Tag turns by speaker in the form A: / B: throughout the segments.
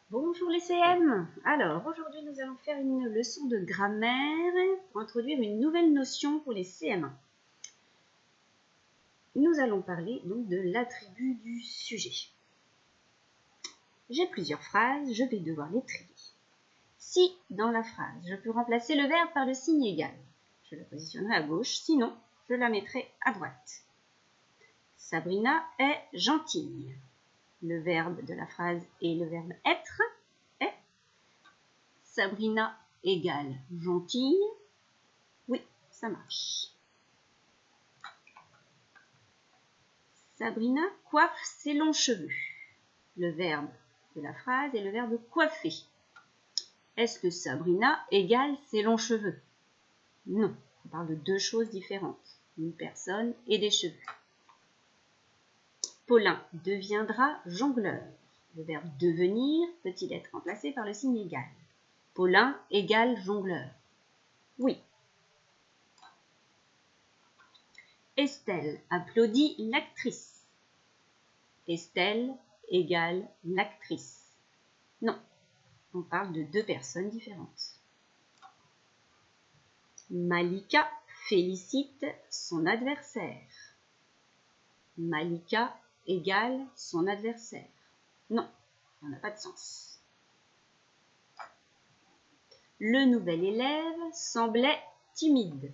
A: Bonjour les CM. Alors aujourd'hui nous allons faire une leçon de grammaire pour introduire une nouvelle notion pour les CM1. Nous allons parler donc de l'attribut du sujet. J'ai plusieurs phrases, je vais devoir les trier. Si dans la phrase je peux remplacer le verbe par le signe égal, je la positionnerai à gauche, sinon je la mettrai à droite. Sabrina est gentille. Le verbe de la phrase est le verbe être, est. Sabrina égale gentille. Oui, ça marche. Sabrina coiffe ses longs cheveux. Le verbe de la phrase est le verbe coiffer. Est-ce que Sabrina égale ses longs cheveux? Non, on parle de deux choses différentes. Une personne et des cheveux. Paulin deviendra jongleur. Le verbe devenir peut-il être remplacé par le signe égal? Paulin égale jongleur. Oui. Estelle applaudit l'actrice. Estelle égale l'actrice. Non, on parle de deux personnes différentes. Malika félicite son adversaire. Malika égale son adversaire. Non, ça n'a pas de sens. Le nouvel élève semblait timide.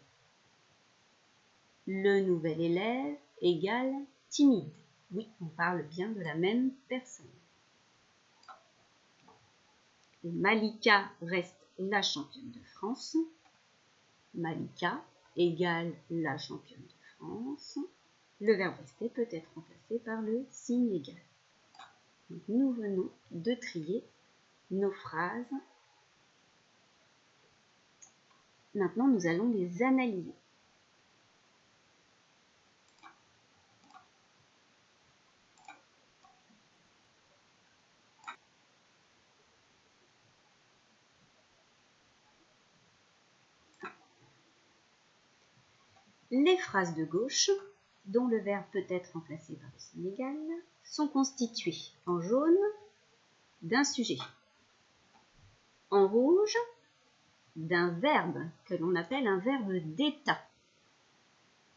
A: Le nouvel élève égale timide. Oui, on parle bien de la même personne. Et Malika reste la championne de France. Malika égale la championne de France. Le verbe rester peut être remplacé par le signe égal. Donc, nous venons de trier nos phrases. Maintenant, nous allons les analyser. Les phrases de gauche, dont le verbe peut être remplacé par le signe égal, sont constituées en jaune d'un sujet, en rouge d'un verbe que l'on appelle un verbe d'état.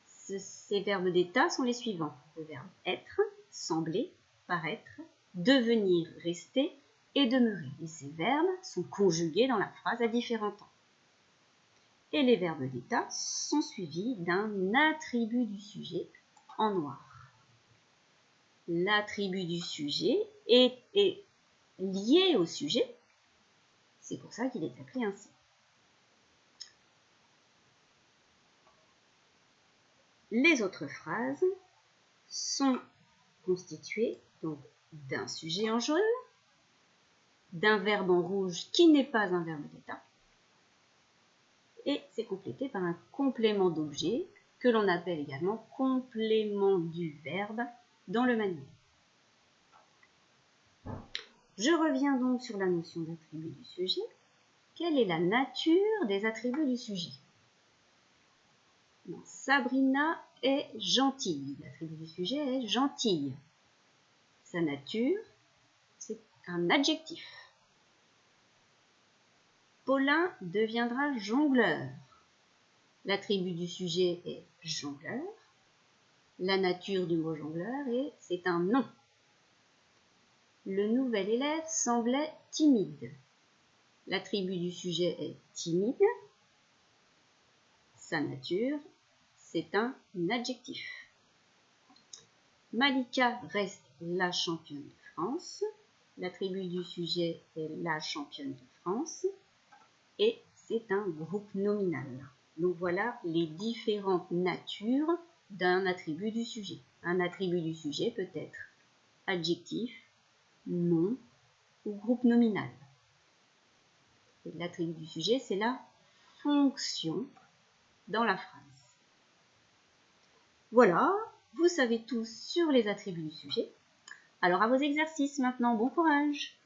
A: Ces verbes d'état sont les suivants: le verbe être, sembler, paraître, devenir, rester et demeurer. Et ces verbes sont conjugués dans la phrase à différents temps. Et les verbes d'état sont suivis d'un attribut du sujet en noir. L'attribut du sujet est lié au sujet, c'est pour ça qu'il est appelé ainsi. Les autres phrases sont constituées donc d'un sujet en jaune, d'un verbe en rouge qui n'est pas un verbe d'état, et c'est complété par un complément d'objet que l'on appelle également complément du verbe dans le manuel. Je reviens donc sur la notion d'attribut du sujet. Quelle est la nature des attributs du sujet? Non, Sabrina est gentille. L'attribut du sujet est gentille. Sa nature, c'est un adjectif. Paulin deviendra jongleur. L'attribut du sujet est jongleur. La nature du mot jongleur c'est un nom. Le nouvel élève semblait timide. L'attribut du sujet est timide. Sa nature, c'est un adjectif. Malika reste la championne de France. L'attribut du sujet est la championne de France. Et c'est un groupe nominal. Donc voilà les différentes natures d'un attribut du sujet. Un attribut du sujet peut être adjectif, nom ou groupe nominal. L'attribut du sujet, c'est la fonction dans la phrase. Voilà, vous savez tout sur les attributs du sujet. Alors à vos exercices maintenant, bon courage!